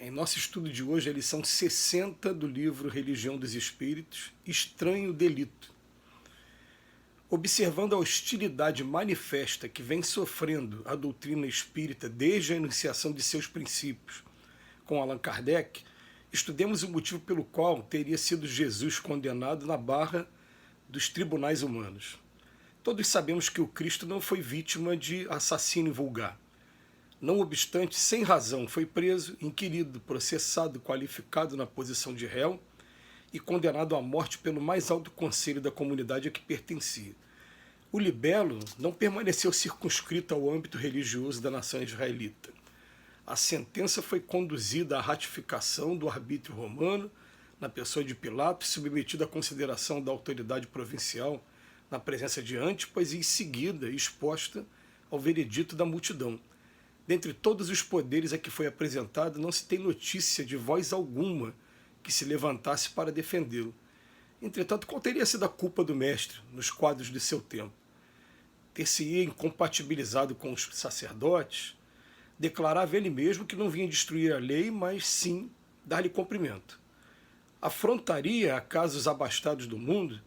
Em nosso estudo de hoje, a lição 60 do livro Religião dos Espíritos, Estranho Delito. Observando a hostilidade manifesta que vem sofrendo a doutrina espírita desde a enunciação de seus princípios com Allan Kardec, estudemos o motivo pelo qual teria sido Jesus condenado na barra dos tribunais humanos. Todos sabemos que o Cristo não foi vítima de assassínio vulgar. Não obstante, sem razão, foi preso, inquirido, processado, qualificado na posição de réu e condenado à morte pelo mais alto conselho da comunidade a que pertencia. O libelo não permaneceu circunscrito ao âmbito religioso da nação israelita. A sentença foi conduzida à ratificação do arbítrio romano, na pessoa de Pilatos, submetida à consideração da autoridade provincial, na presença de Antipas e, em seguida, exposta ao veredito da multidão. Dentre todos os poderes a que foi apresentado, não se tem notícia de voz alguma que se levantasse para defendê-lo. Entretanto, qual teria sido a culpa do mestre nos quadros de seu tempo? Ter-se-ia incompatibilizado com os sacerdotes? Declarava ele mesmo que não vinha destruir a lei, mas sim dar-lhe cumprimento. Afrontaria acaso os abastados do mundo?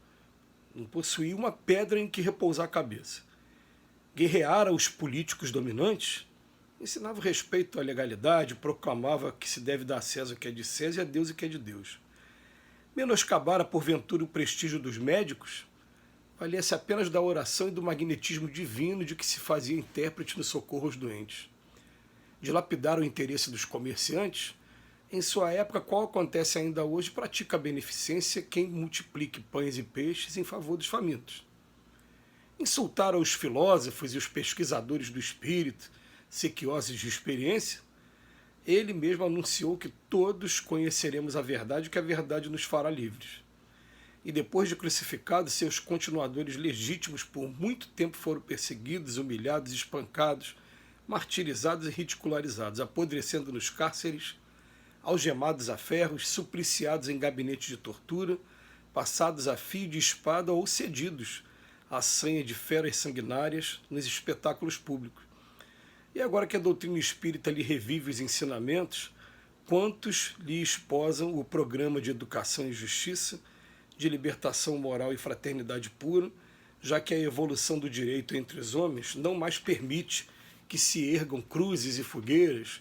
Não possuía uma pedra em que repousar a cabeça. Guerreara os políticos dominantes? Ensinava o respeito à legalidade, proclamava que se deve dar a César o que é de César e a Deus o que é de Deus. Menoscabara, porventura, o prestígio dos médicos? Valia-se apenas da oração e do magnetismo divino de que se fazia intérprete no socorro aos doentes. Dilapidar o interesse dos comerciantes? Em sua época, qual acontece ainda hoje, pratica a beneficência quem multiplique pães e peixes em favor dos famintos. Insultar os filósofos e os pesquisadores do espírito, sequiosos de experiência? Ele mesmo anunciou que todos conheceremos a verdade e que a verdade nos fará livres. E depois de crucificados, seus continuadores legítimos por muito tempo foram perseguidos, humilhados, espancados, martirizados e ridicularizados, apodrecendo nos cárceres, algemados a ferros, supliciados em gabinetes de tortura, passados a fio de espada ou cedidos à sanha de feras sanguinárias nos espetáculos públicos. E agora que a doutrina espírita lhe revive os ensinamentos, quantos lhe esposam o programa de educação e justiça, de libertação moral e fraternidade pura, já que a evolução do direito entre os homens não mais permite que se ergam cruzes e fogueiras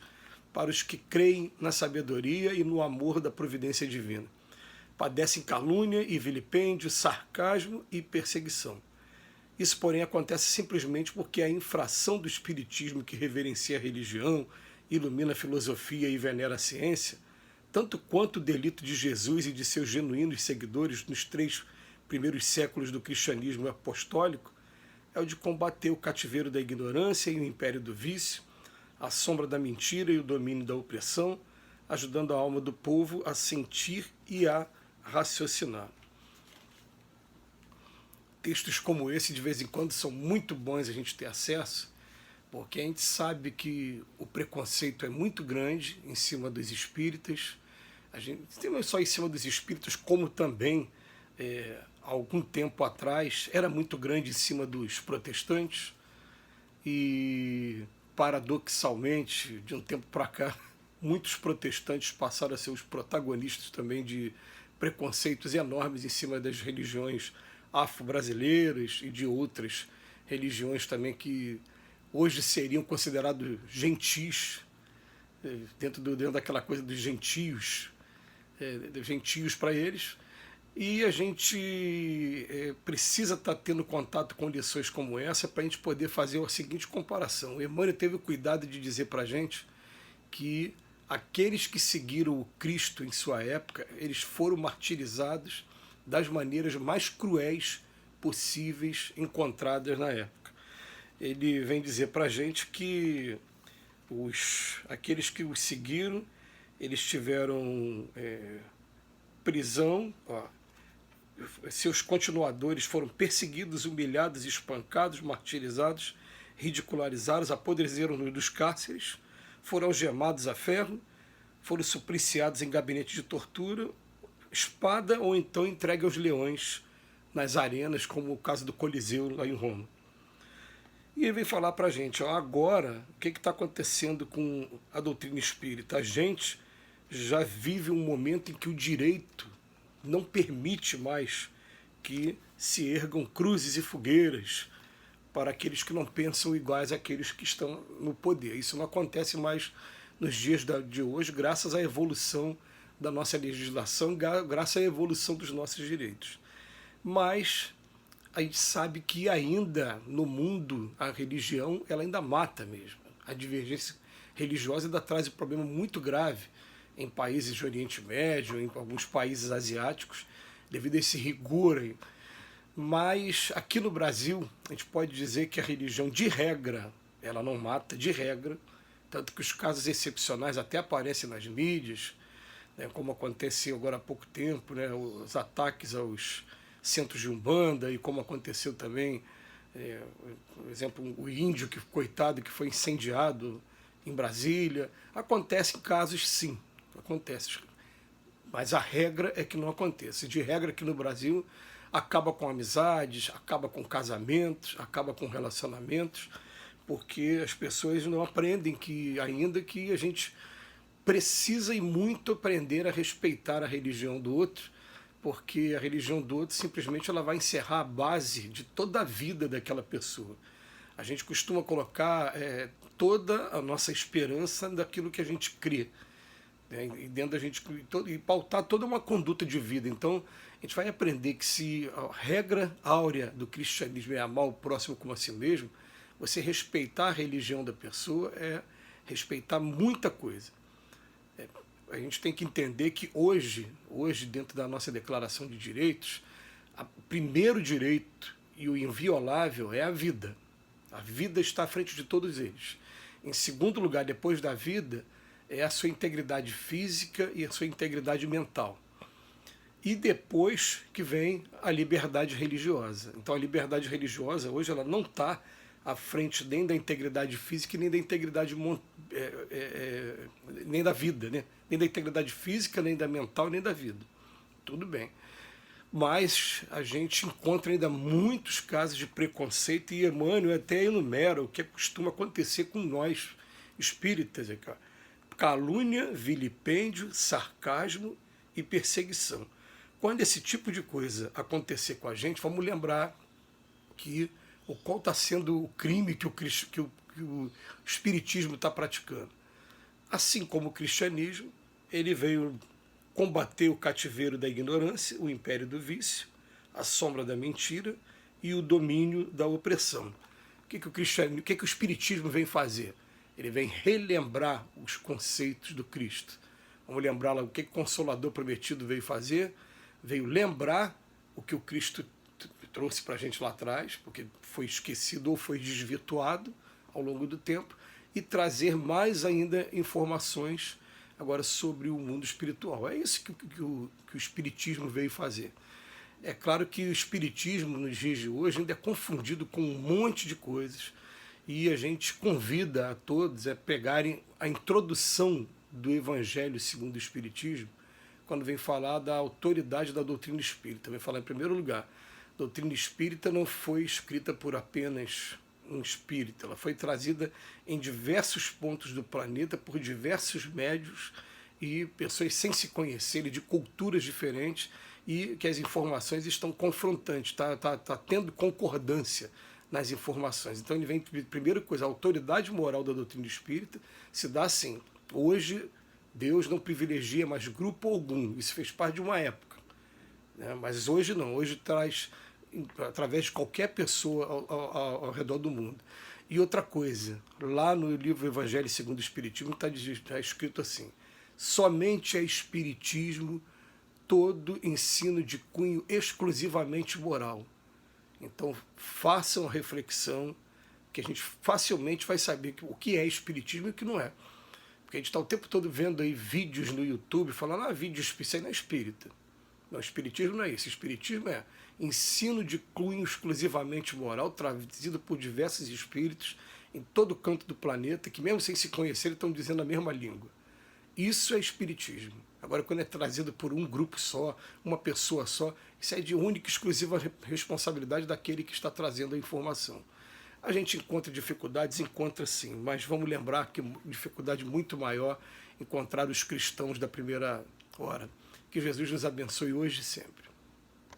para os que creem na sabedoria e no amor da providência divina. Padecem calúnia e vilipêndio, sarcasmo e perseguição. Isso, porém, acontece simplesmente porque a infração do espiritismo que reverencia a religião, ilumina a filosofia e venera a ciência, tanto quanto o delito de Jesus e de seus genuínos seguidores nos 3 primeiros séculos do cristianismo apostólico, é o de combater o cativeiro da ignorância e o império do vício, a sombra da mentira e o domínio da opressão, ajudando a alma do povo a sentir e a raciocinar. Textos como esse, de vez em quando, são muito bons a gente ter acesso, porque a gente sabe que o preconceito é muito grande em cima dos espíritas, a gente não só em cima dos espíritas, como também, há algum tempo atrás, era muito grande em cima dos protestantes, e, paradoxalmente, de um tempo para cá, muitos protestantes passaram a ser os protagonistas também de preconceitos enormes em cima das religiões afro-brasileiras e de outras religiões também que hoje seriam considerados gentis, dentro daquela coisa dos gentios para eles, e a gente precisa estar tendo contato com lições como essa para a gente poder fazer a seguinte comparação. O Emmanuel teve o cuidado de dizer para a gente que aqueles que seguiram o Cristo em sua época, eles foram martirizados das maneiras mais cruéis possíveis encontradas na época. Ele vem dizer para a gente que aqueles que o seguiram, eles tiveram prisão, seus continuadores foram perseguidos, humilhados, espancados, martirizados, ridicularizados, apodreceram dos cárceres, foram algemados a ferro, foram supliciados em gabinete de tortura, espada ou então entregue aos leões nas arenas, como o caso do Coliseu lá em Roma. E ele vem falar para a gente, agora, o que está acontecendo com a doutrina espírita? A gente já vive um momento em que o direito não permite mais que se ergam cruzes e fogueiras para aqueles que não pensam iguais àqueles que estão no poder. Isso não acontece mais nos dias de hoje, graças à evolução da nossa legislação, graças à evolução dos nossos direitos. Mas a gente sabe que ainda no mundo a religião ela ainda mata mesmo. A divergência religiosa ainda traz um problema muito grave em países do Oriente Médio, em alguns países asiáticos, devido a esse rigor aí. Mas aqui no Brasil, a gente pode dizer que a religião, de regra, ela não mata, de regra, tanto que os casos excepcionais até aparecem nas mídias, né, como aconteceu agora há pouco tempo, né, os ataques aos centros de Umbanda, e como aconteceu também, por exemplo, o índio, que coitado, que foi incendiado em Brasília. Acontecem casos, sim, acontece. Mas a regra é que não aconteça. De regra, aqui no Brasil, acaba com amizades, acaba com casamentos, acaba com relacionamentos, porque as pessoas não aprendem que ainda que a gente precisa e muito aprender a respeitar a religião do outro, porque a religião do outro simplesmente ela vai encerrar a base de toda a vida daquela pessoa. A gente costuma colocar toda a nossa esperança daquilo que a gente crê, né? E dentro da gente e pautar toda uma conduta de vida. Então a gente vai aprender que se a regra áurea do cristianismo é amar o próximo como a si mesmo, você respeitar a religião da pessoa é respeitar muita coisa. A gente tem que entender que hoje dentro da nossa Declaração de Direitos, o primeiro direito e o inviolável é a vida. A vida está à frente de todos eles. Em segundo lugar, depois da vida, é a sua integridade física e a sua integridade mental. E depois que vem a liberdade religiosa. Então a liberdade religiosa hoje ela não está à frente nem da integridade física nem da integridade nem da vida, né? Nem da integridade física, nem da mental, nem da vida. Tudo bem. Mas a gente encontra ainda muitos casos de preconceito, e Emmanuel até enumera o que costuma acontecer com nós espíritas. Aqui, ó. Calúnia, vilipêndio, sarcasmo e perseguição. Quando esse tipo de coisa acontecer com a gente, vamos lembrar que qual está sendo o crime que o espiritismo está praticando. Assim como o cristianismo, ele veio combater o cativeiro da ignorância, o império do vício, a sombra da mentira e o domínio da opressão. O que o espiritismo vem fazer? Ele vem relembrar os conceitos do Cristo. Vamos lembrar lá o que o Consolador Prometido veio fazer? Veio lembrar o que o Cristo trouxe para a gente lá atrás, porque foi esquecido ou foi desvirtuado ao longo do tempo, e trazer mais ainda informações agora sobre o mundo espiritual. É isso que o espiritismo veio fazer. É claro que o espiritismo nos dias de hoje ainda é confundido com um monte de coisas, e a gente convida a todos a pegarem a introdução do Evangelho segundo o Espiritismo, quando vem falar da autoridade da doutrina espírita. Vem falar, em primeiro lugar, a doutrina espírita não foi escrita por apenas um espírita, ela foi trazida em diversos pontos do planeta por diversos médios e pessoas sem se conhecerem, de culturas diferentes, e que as informações estão confrontantes, está tendo concordância nas informações. Então ele vem, primeira coisa, a autoridade moral da doutrina espírita se dá assim. Hoje Deus não privilegia mais grupo algum, isso fez parte de uma época, né? Mas hoje não, hoje traz através de qualquer pessoa ao redor do mundo. E outra coisa, lá no livro Evangelho segundo o Espiritismo está escrito assim: somente é Espiritismo todo ensino de cunho exclusivamente moral. Então façam a reflexão, que a gente facilmente vai saber o que é Espiritismo e o que não é. Porque a gente está o tempo todo vendo aí vídeos no YouTube falando, vídeos, isso aí não é espírita. Não, Espiritismo não é isso. Espiritismo é ensino de cunho exclusivamente moral, trazido por diversos espíritos em todo canto do planeta, que mesmo sem se conhecer estão dizendo a mesma língua. Isso é Espiritismo. Agora, quando é trazido por um grupo só, uma pessoa só, isso é de única e exclusiva responsabilidade daquele que está trazendo a informação. A gente encontra dificuldades, encontra sim, mas vamos lembrar que dificuldade muito maior encontrar os cristãos da primeira hora. Que Jesus nos abençoe hoje e sempre.